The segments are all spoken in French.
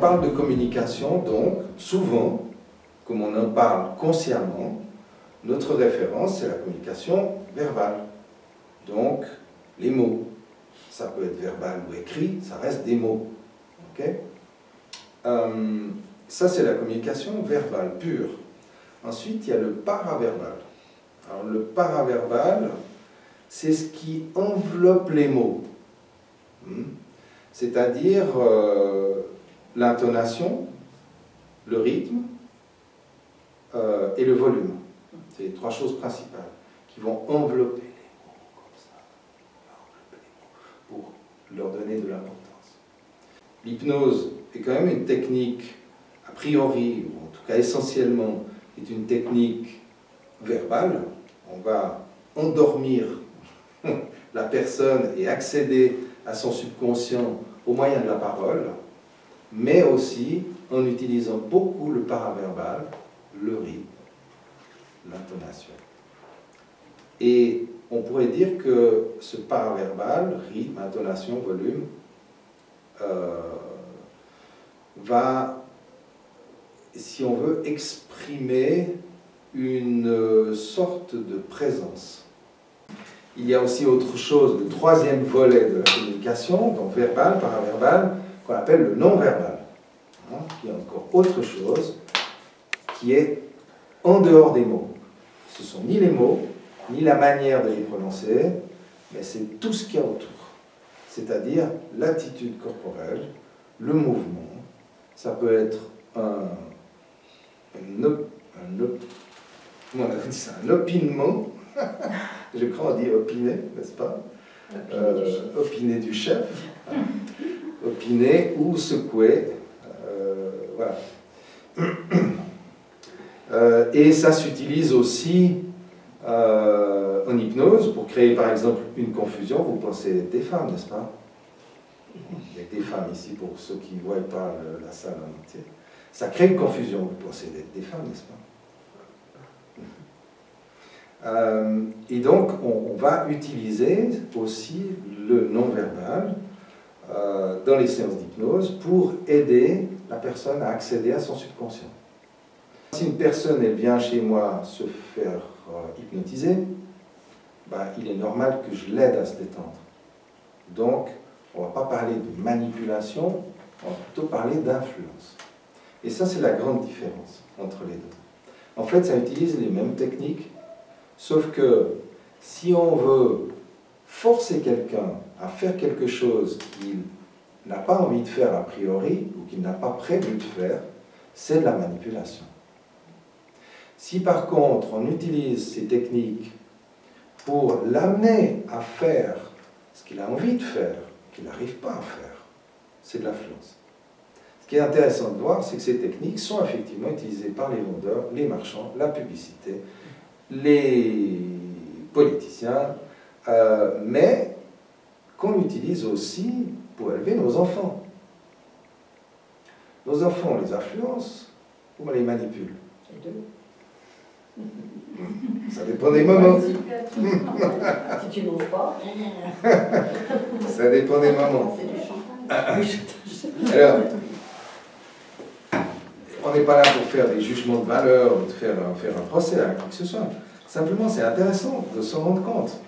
parle de communication, donc, souvent, comme on en parle consciemment, notre référence, c'est la communication verbale. Donc, les mots. Ça peut être verbal ou écrit, ça reste des mots. Okay? Ça, c'est la communication verbale pure. Ensuite, il y a le paraverbal. Alors, le paraverbal, c'est ce qui enveloppe les mots. C'est-à-dire l'intonation, le rythme et le volume. C'est les trois choses principales qui vont envelopper les mots comme ça, envelopper les mots pour leur donner de l'importance. L'hypnose est quand même une technique, a priori, ou en tout cas essentiellement, est une technique verbale. On va endormir la personne et accéder à son subconscient au moyen de la parole, mais aussi en utilisant beaucoup le paraverbal, le rythme, l'intonation. Et on pourrait dire que ce paraverbal, rythme, intonation, volume, va, si on veut, exprimer une sorte de présence. Il y a aussi autre chose, le troisième volet de la communication, donc verbal, paraverbal, qu'on appelle le non-verbal, qui est encore autre chose, qui est en dehors des mots. Ce ne sont ni les mots, ni la manière de les prononcer, mais c'est tout ce qu'il y a autour. C'est-à-dire l'attitude corporelle, le mouvement. Ça peut être un opinement, je crois on dit opiné, n'est-ce pas? Opiné du chef, opiné ou secouer, voilà. Et ça s'utilise aussi en hypnose pour créer par exemple une confusion. Vous pensez des femmes, n'est-ce pas? Il y a des femmes ici pour ceux qui ne voient pas la salle en entier. Ça crée une confusion. Vous pensez des femmes, n'est-ce pas? Et donc, on va utiliser aussi le non-verbal dans les séances d'hypnose pour aider la personne à accéder à son subconscient. Si une personne elle vient chez moi se faire hypnotiser, ben, il est normal que je l'aide à se détendre. Donc, on ne va pas parler de manipulation, on va plutôt parler d'influence. Et ça, c'est la grande différence entre les deux. En fait, ça utilise les mêmes techniques, sauf que si on veut forcer quelqu'un à faire quelque chose qu'il n'a pas envie de faire a priori, ou qu'il n'a pas prévu de faire, c'est de la manipulation. Si par contre on utilise ces techniques pour l'amener à faire ce qu'il a envie de faire, qu'il n'arrive pas à faire, c'est de l'influence. Ce qui est intéressant de voir, c'est que ces techniques sont effectivement utilisées par les vendeurs, les marchands, la publicité, les politiciens, mais qu'on utilise aussi pour élever nos enfants. Nos enfants, on les influence ou on les manipule? Les deux. Ça dépend des moments. Si tu n'oses pas. Ça dépend des moments. Alors, on n'est pas là pour faire des jugements de valeur ou de faire un procès à qui que ce soit. Simplement, c'est intéressant de s'en rendre compte,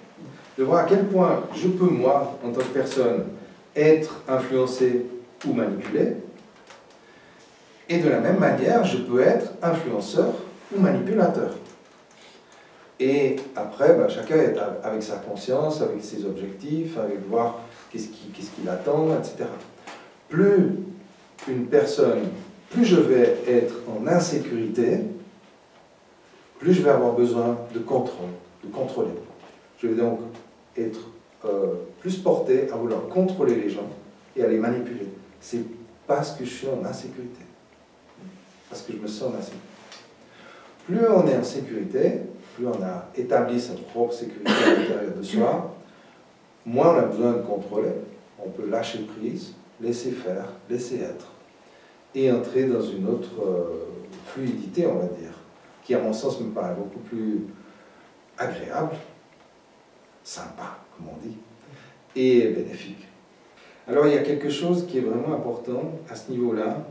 de voir à quel point je peux, moi, en tant que personne, être influencé ou manipulé, et de la même manière, je peux être influenceur ou manipulateur. Et après, ben, chacun est avec sa conscience, avec ses objectifs, avec voir qu'est-ce qu'il attend, etc. Plus une personne, plus je vais être en insécurité, plus je vais avoir besoin de contrôle, de contrôler. Je vais donc être plus porté à vouloir contrôler les gens et à les manipuler. C'est parce que je suis en insécurité. Parce que je me sens en insécurité. Plus on est en sécurité, plus on a établi sa propre sécurité à l'intérieur de soi, moins on a besoin de contrôler. On peut lâcher prise, laisser faire, laisser être, et entrer dans une autre fluidité, on va dire, qui à mon sens me paraît beaucoup plus agréable, sympa, comme on dit, et bénéfique. Alors il y a quelque chose qui est vraiment important à ce niveau-là,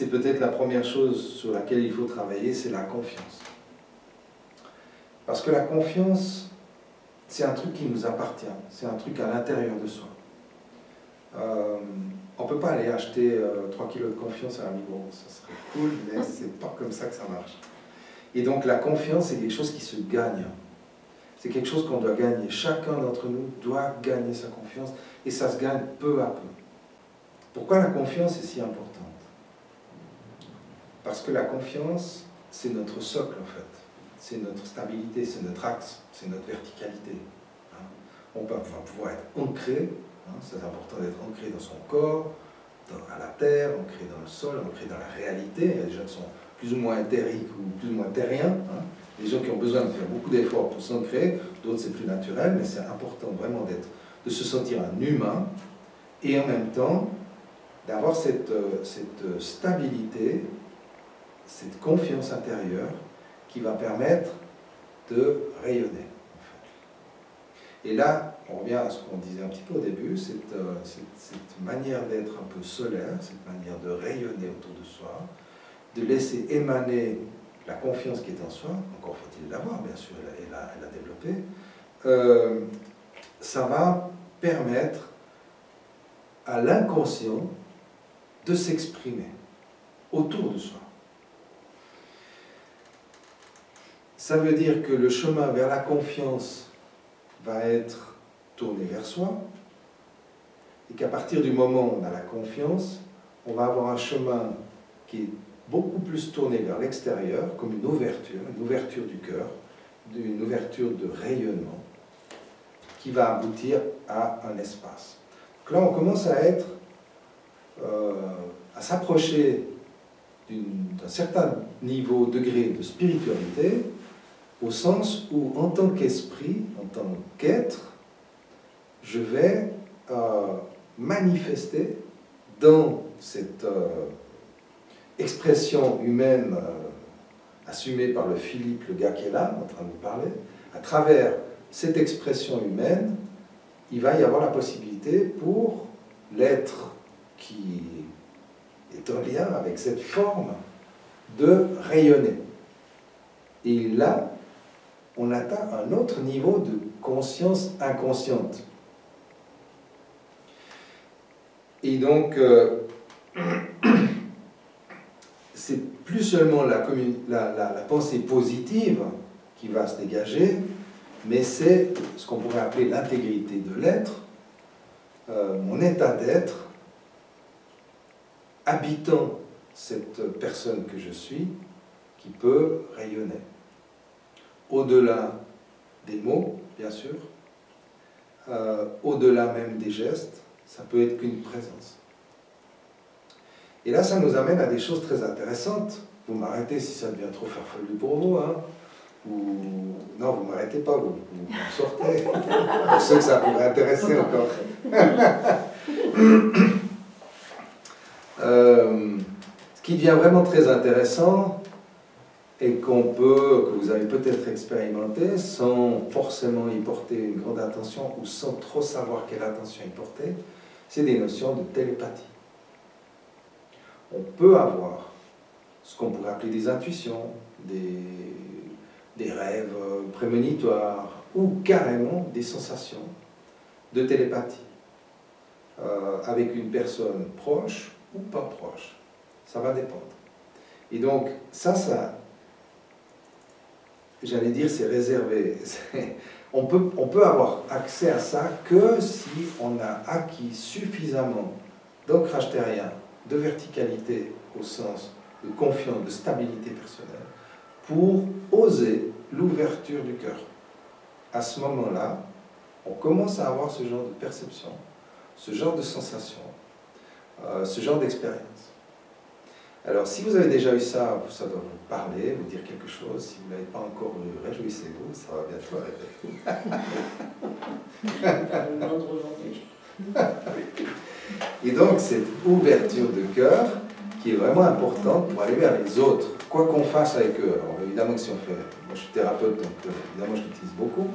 c'est peut-être la première chose sur laquelle il faut travailler, c'est la confiance. Parce que la confiance, c'est un truc qui nous appartient, c'est un truc à l'intérieur de soi. On ne peut pas aller acheter 3 kilos de confiance à un Migros, ça serait cool, mais c'est pas comme ça que ça marche. Et donc la confiance, c'est quelque chose qui se gagne. C'est quelque chose qu'on doit gagner. Chacun d'entre nous doit gagner sa confiance, et ça se gagne peu à peu. Pourquoi la confiance est si importante? Parce que la confiance, c'est notre socle en fait. C'est notre stabilité, c'est notre axe, c'est notre verticalité. On va pouvoir être ancré, c'est important d'être ancré dans son corps, à la terre, ancré dans le sol, ancré dans la réalité. Il y a des gens qui sont plus ou moins éthériques ou plus ou moins terriens. Des gens qui ont besoin de faire beaucoup d'efforts pour s'ancrer, d'autres c'est plus naturel, mais c'est important vraiment de se sentir un humain et en même temps d'avoir cette stabilité, cette confiance intérieure qui va permettre de rayonner. Et là, on revient à ce qu'on disait un petit peu au début, cette manière d'être un peu solaire, cette manière de rayonner autour de soi, de laisser émaner la confiance qui est en soi, encore faut-il l'avoir bien sûr, et la développer, ça va permettre à l'inconscient de s'exprimer autour de soi. Ça veut dire que le chemin vers la confiance va être tourné vers soi, et qu'à partir du moment où on a la confiance, on va avoir un chemin qui est beaucoup plus tourné vers l'extérieur, comme une ouverture du cœur, une ouverture de rayonnement, qui va aboutir à un espace. Donc là, on commence à être, à s'approcher d'un certain niveau, degré de spiritualité, au sens où, en tant qu'esprit, en tant qu'être, je vais manifester dans cette expression humaine assumée par le Philippe, le gars qui est là, en train de nous parler, à travers cette expression humaine, il va y avoir la possibilité pour l'être qui est en lien avec cette forme de rayonner. Et là, on atteint un autre niveau de conscience inconsciente. Et donc, c'est plus seulement la pensée positive qui va se dégager, mais c'est ce qu'on pourrait appeler l'intégrité de l'être, mon état d'être, habitant cette personne que je suis, qui peut rayonner. Au-delà des mots, bien sûr, au-delà même des gestes, ça peut être qu'une présence. Et là, ça nous amène à des choses très intéressantes. Vous m'arrêtez si ça devient trop farfelu pour vous, hein. Ou... Non, vous ne m'arrêtez pas, vous sortez. Pour ceux que ça pourrait intéresser encore. Ce qui devient vraiment très intéressant, et que vous avez peut-être expérimenté, sans forcément y porter une grande attention, ou sans trop savoir quelle attention y porter, c'est des notions de télépathie. On peut avoir ce qu'on pourrait appeler des intuitions, des rêves prémonitoires, ou carrément des sensations de télépathie, avec une personne proche ou pas proche. Ça va dépendre. Et donc, j'allais dire, c'est réservé. On peut avoir accès à ça que si on a acquis suffisamment d'ancrage terrien, de verticalité au sens de confiance, de stabilité personnelle, pour oser l'ouverture du cœur. À ce moment-là, on commence à avoir ce genre de perception, ce genre de sensation, ce genre d'expérience. Alors, si vous avez déjà eu ça, ça doit vous parler, vous dire quelque chose. Si vous ne l'avez pas encore eu, réjouissez-vous, ça va bientôt arriver. Et donc, cette ouverture de cœur qui est vraiment importante pour aller vers les autres, quoi qu'on fasse avec eux. Alors, évidemment que si on fait... Moi, je suis thérapeute, donc évidemment, je l'utilise beaucoup.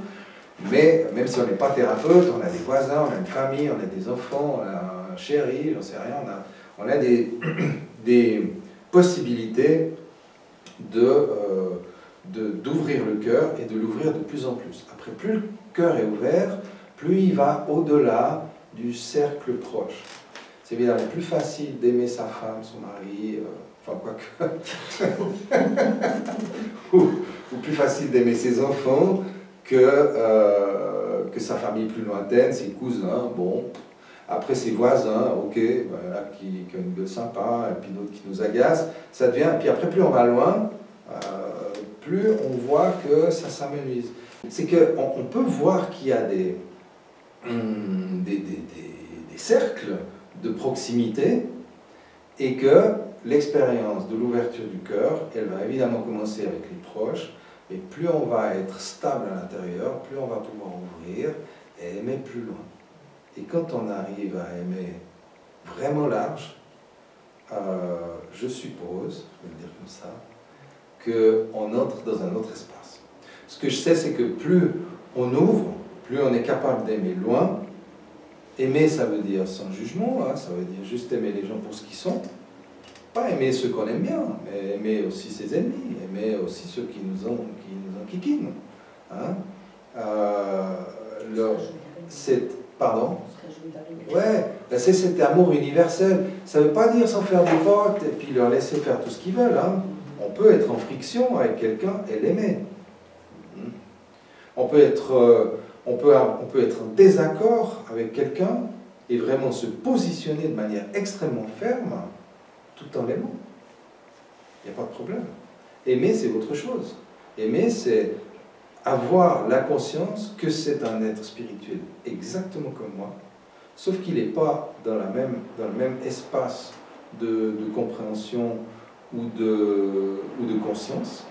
Mais même si on n'est pas thérapeute, on a des voisins, on a une famille, on a des enfants, on a un chéri, j'en sais rien, on a des possibilité d'ouvrir le cœur et de l'ouvrir de plus en plus. Après, plus le cœur est ouvert, plus il va au-delà du cercle proche. C'est évidemment plus facile d'aimer sa femme, son mari, enfin quoique, ou plus facile d'aimer ses enfants que sa famille plus lointaine, ses cousins, bon. Après ses voisins, ok, voilà, qui ont une gueule sympa, et puis d'autres qui nous agacent, ça devient, et puis après plus on va loin, plus on voit que ça s'amenuise. C'est qu'on peut voir qu'il y a des cercles de proximité et que l'expérience de l'ouverture du cœur, elle va évidemment commencer avec les proches, et plus on va être stable à l'intérieur, plus on va pouvoir ouvrir et aimer plus loin. Et quand on arrive à aimer vraiment large, je suppose, je vais le dire comme ça, qu'on entre dans un autre espace. Ce que je sais, c'est que plus on ouvre, plus on est capable d'aimer loin. Aimer, ça veut dire sans jugement, hein, ça veut dire juste aimer les gens pour ce qu'ils sont. Pas aimer ceux qu'on aime bien, mais aimer aussi ses ennemis, aimer aussi ceux qui nous enquiquinent. Hein. Pardon? Ouais, ben c'est cet amour universel. Ça ne veut pas dire s'en faire des potes et puis leur laisser faire tout ce qu'ils veulent. Hein. On peut être en friction avec quelqu'un et l'aimer. On peut être en désaccord avec quelqu'un et vraiment se positionner de manière extrêmement ferme tout en l'aimant. Il n'y a pas de problème. Aimer, c'est autre chose. Aimer, c'est avoir la conscience que c'est un être spirituel, exactement comme moi, sauf qu'il n'est pas dans le même espace de compréhension ou de conscience,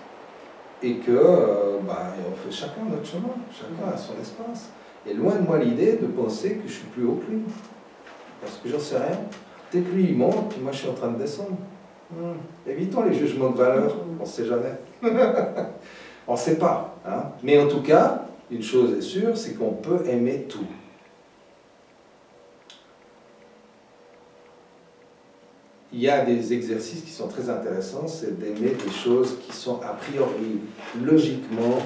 et que on fait chacun notre chemin, chacun a son espace. Et loin de moi l'idée de penser que je suis plus haut que lui, parce que j'en sais rien. Peut-être lui il monte, puis moi je suis en train de descendre. Évitons les jugements de valeur, on ne sait jamais. On ne sait pas. Hein. Mais en tout cas, une chose est sûre, c'est qu'on peut aimer tout. Il y a des exercices qui sont très intéressants, c'est d'aimer des choses qui sont a priori, logiquement,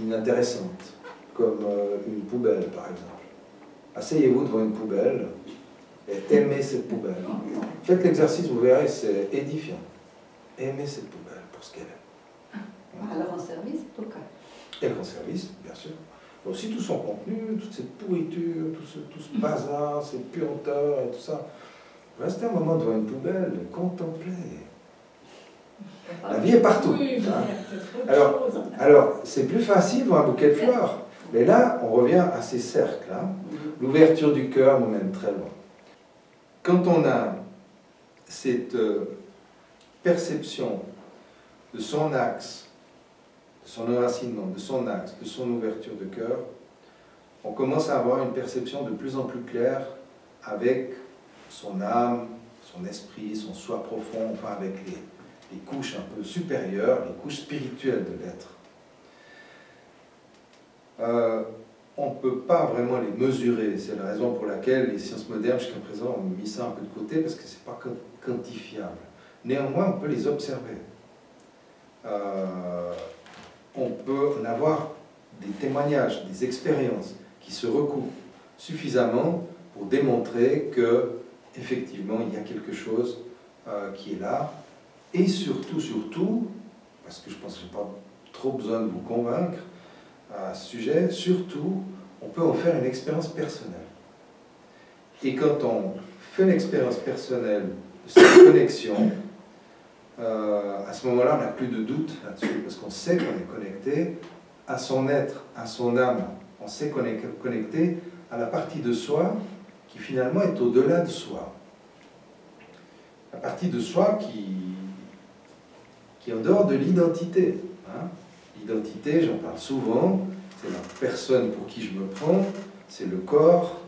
inintéressantes, comme une poubelle par exemple. Asseyez-vous devant une poubelle et aimez cette poubelle. Faites l'exercice, vous verrez, c'est édifiant. Aimez cette poubelle pour ce qu'elle est. Elle rend service, en tout cas. Elle rend service, bien sûr. Aussi tout son contenu, toute cette pourriture, tout ce bazar, ces puanteurs et tout ça. Restez un moment devant une poubelle, contemplez. La vie est partout. Hein. Alors c'est plus facile dans un bouquet de fleurs. Mais là, on revient à ces cercles. Hein. L'ouverture du cœur nous mène très loin. Quand on a cette perception de son axe, de son enracinement, de son axe, de son ouverture de cœur, on commence à avoir une perception de plus en plus claire avec son âme, son esprit, son soi profond, enfin avec les couches un peu supérieures, les couches spirituelles de l'être. On ne peut pas vraiment les mesurer, c'est la raison pour laquelle les sciences modernes jusqu'à présent ont mis ça un peu de côté, parce que ce n'est pas quantifiable. Néanmoins, on peut les observer. On peut en avoir des témoignages, des expériences qui se recoupent suffisamment pour démontrer que effectivement il y a quelque chose qui est là, et surtout, parce que je pense que je n'ai pas trop besoin de vous convaincre à ce sujet, surtout, on peut en faire une expérience personnelle. Et quand on fait l'expérience personnelle de cette connexion, à ce moment-là, on n'a plus de doute là-dessus, parce qu'on sait qu'on est connecté à son être, à son âme. On sait qu'on est connecté à la partie de soi qui finalement est au-delà de soi. La partie de soi qui est en dehors de l'identité. Hein. L'identité, j'en parle souvent, c'est la personne pour qui je me prends, c'est le corps,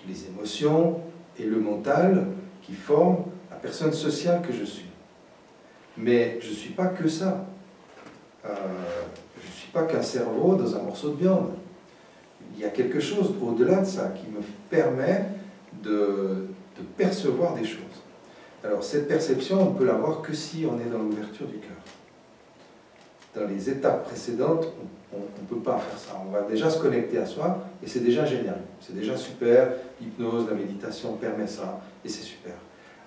les émotions et le mental qui forment la personne sociale que je suis. Mais je ne suis pas que ça. Je ne suis pas qu'un cerveau dans un morceau de viande. Il y a quelque chose au-delà de ça qui me permet de percevoir des choses. Alors cette perception, on ne peut l'avoir que si on est dans l'ouverture du cœur. Dans les étapes précédentes, on ne peut pas faire ça. On va déjà se connecter à soi, et c'est déjà génial. C'est déjà super. L'hypnose, la méditation permet ça, et c'est super.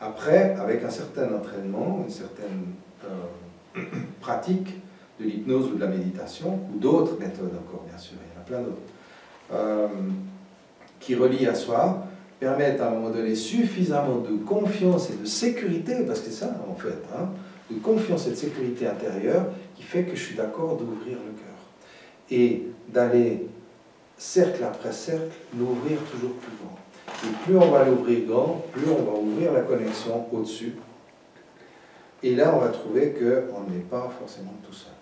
Après, avec un certain entraînement, une certaine pratique de l'hypnose ou de la méditation, ou d'autres méthodes encore, bien sûr, il y en a plein d'autres, qui relient à soi, permettent à un moment donné suffisamment de confiance et de sécurité, parce que c'est ça en fait, hein, de confiance et de sécurité intérieure qui fait que je suis d'accord d'ouvrir le cœur. Et d'aller cercle après cercle, l'ouvrir toujours plus grand. Et plus on va l'ouvrir grand, plus on va ouvrir la connexion au-dessus. Et là, on va trouver qu'on n'est pas forcément tout seul.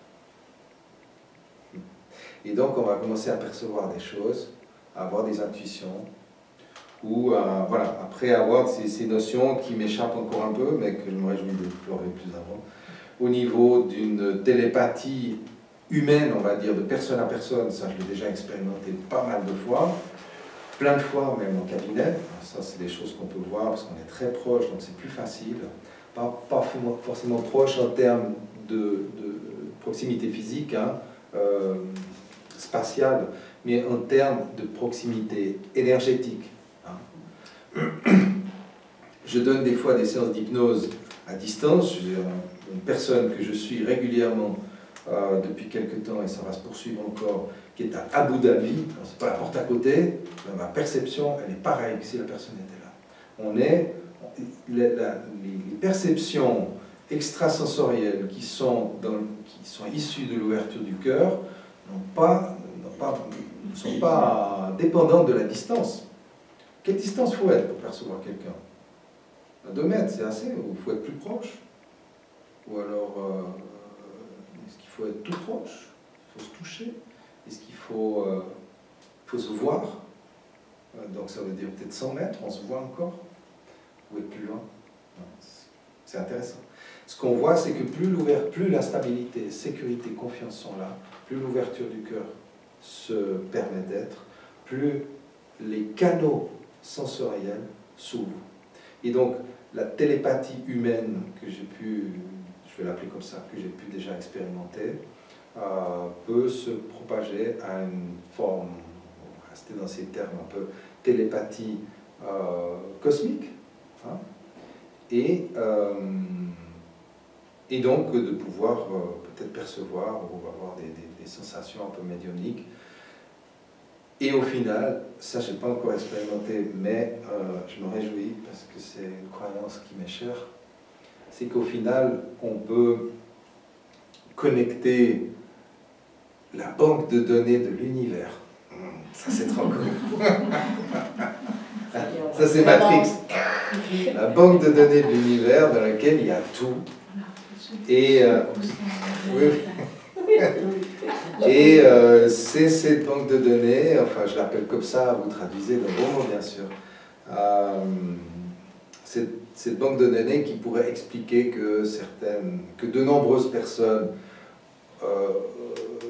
Et donc, on va commencer à percevoir des choses, à avoir des intuitions, ou voilà, après avoir ces notions qui m'échappent encore un peu, mais que je me réjouis d'explorer plus avant, au niveau d'une télépathie humaine, on va dire, de personne à personne. Ça, je l'ai déjà expérimenté pas mal de fois, plein de fois, même en cabinet. Ça, c'est des choses qu'on peut voir, parce qu'on est très proche, donc c'est plus facile. Pas forcément proche en termes de proximité physique, hein, spatiale, mais en termes de proximité énergétique. Je donne des fois des séances d'hypnose à distance. J'ai une personne que je suis régulièrement depuis quelques temps, et ça va se poursuivre encore, qui est à Abu Dhabi. C'est pas la porte à côté, mais ma perception, elle est pareille que si la personne était là. Les perceptions extrasensorielles qui sont issues de l'ouverture du cœur ne sont pas dépendantes de la distance. Quelle distance faut être pour percevoir quelqu'un? À 2 mètres, c'est assez, ou il faut être plus proche? Ou alors, est-ce qu'il faut être tout proche? Il faut se toucher? Est-ce qu'il faut se voir? Donc ça veut dire peut-être 100 mètres, on se voit encore? Ou être plus loin? C'est intéressant. Ce qu'on voit, c'est que plus la stabilité, sécurité, confiance sont là, plus l'ouverture du cœur se permet d'être, plus les canaux sensoriels s'ouvrent. Et donc, la télépathie humaine que j'ai pu, je vais l'appeler comme ça, que j'ai pu déjà expérimenter, peut se propager à une forme, on va rester dans ces termes un peu, télépathie cosmique, hein, et donc de pouvoir peut-être percevoir ou avoir des sensations un peu médiumniques. Et au final, ça je n'ai pas encore expérimenté, mais je me réjouis parce que c'est une croyance qui m'est chère, c'est qu'au final, on peut connecter la banque de données de l'univers. Ça c'est trop cool. Ça c'est Matrix. La banque de données de l'univers dans laquelle il y a tout. Et oui. Et c'est cette banque de données, enfin je l'appelle comme ça, vous traduisez dans vos mots bien sûr, cette banque de données qui pourrait expliquer que de nombreuses personnes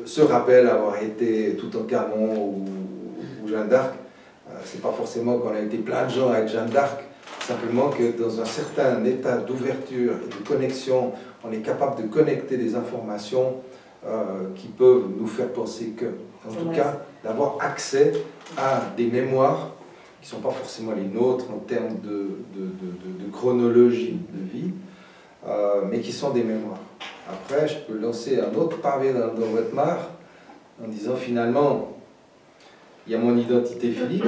se rappellent avoir été Toutankhamon ou Jeanne d'Arc. C'est pas forcément qu'on a été plein de gens à être Jeanne d'Arc, simplement que dans un certain état d'ouverture et de connexion, on est capable de connecter des informations qui peuvent nous faire penser que, en tout cas, d'avoir accès à des mémoires qui ne sont pas forcément les nôtres en termes de chronologie de vie, mais qui sont des mémoires. Après, je peux lancer un autre pavé dans votre mare en disant finalement, il y a mon identité physique,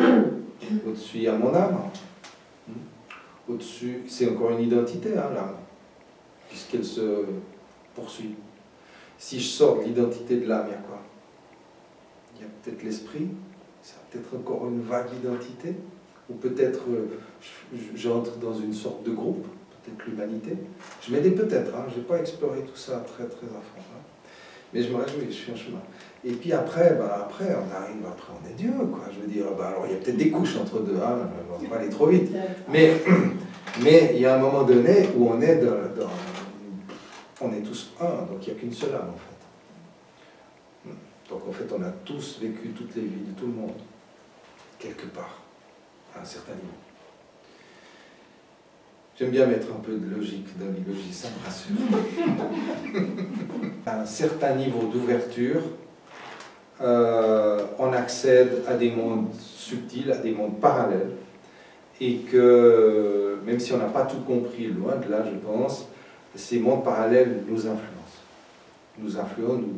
au-dessus il y a mon âme, au-dessus, c'est encore une identité, hein, l'âme, puisqu'elle se poursuit. Si je sors de l'identité de l'âme, il y a quoi? Il y a peut-être l'esprit, ça peut-être encore une vague identité, ou peut-être j'entre dans une sorte de groupe, peut-être l'humanité. Je mets des peut-être, hein, je n'ai pas exploré tout ça très à fond, hein. Mais je me réjouis, je suis en chemin. Et puis après, après on est Dieu, quoi. Je veux dire, alors il y a peut-être des couches entre deux, hein, on ne va pas aller trop vite. Mais il y a un moment donné où on est on est tous un, donc il n'y a qu'une seule âme en fait. Donc en fait, on a tous vécu toutes les vies de tout le monde, quelque part, à un certain niveau. J'aime bien mettre un peu de logique dans l'illogique, ça me rassure. À un certain niveau d'ouverture, on accède à des mondes subtils, à des mondes parallèles, et que même si on n'a pas tout compris, loin de là, je pense, ces mondes parallèles nous influencent. Nous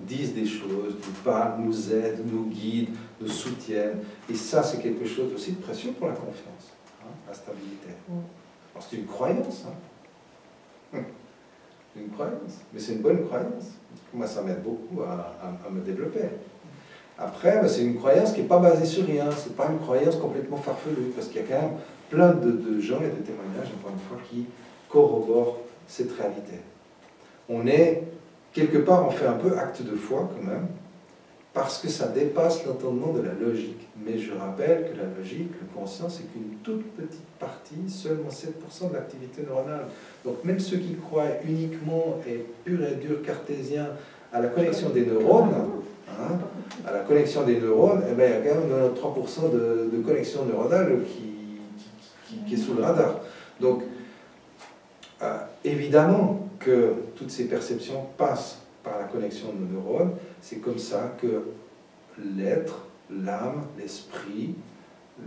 disent des choses, nous parlent, nous aident, nous guident, nous soutiennent. Et ça, c'est quelque chose aussi de précieux pour la confiance, hein, la stabilité. Alors, c'est une croyance. Hein. Une croyance, mais c'est une bonne croyance. Moi, ça m'aide beaucoup à me développer. Après, c'est une croyance qui n'est pas basée sur rien, c'est pas une croyance complètement farfelue, parce qu'il y a quand même plein de gens et de témoignages, encore une fois, qui corroborent cette réalité. On est, quelque part, on fait un peu acte de foi quand même, parce que ça dépasse l'entendement de la logique. Mais je rappelle que la logique, le conscient, c'est qu'une toute petite partie, seulement 7% de l'activité neuronale. Donc même ceux qui croient uniquement et pur et dur cartésien à la connexion des neurones, hein, à la connexion des neurones, eh bien, il y a quand même 93% de connexion neuronale qui est sous le radar. Donc, évidemment que toutes ces perceptions passent par la connexion de nos neurones. C'est comme ça que l'être, l'âme, l'esprit,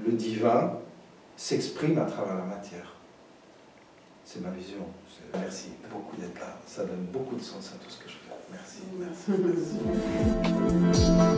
le divin s'expriment à travers la matière. C'est ma vision. Merci beaucoup d'être là. Ça donne beaucoup de sens à tout ce que je fais. Merci. Merci.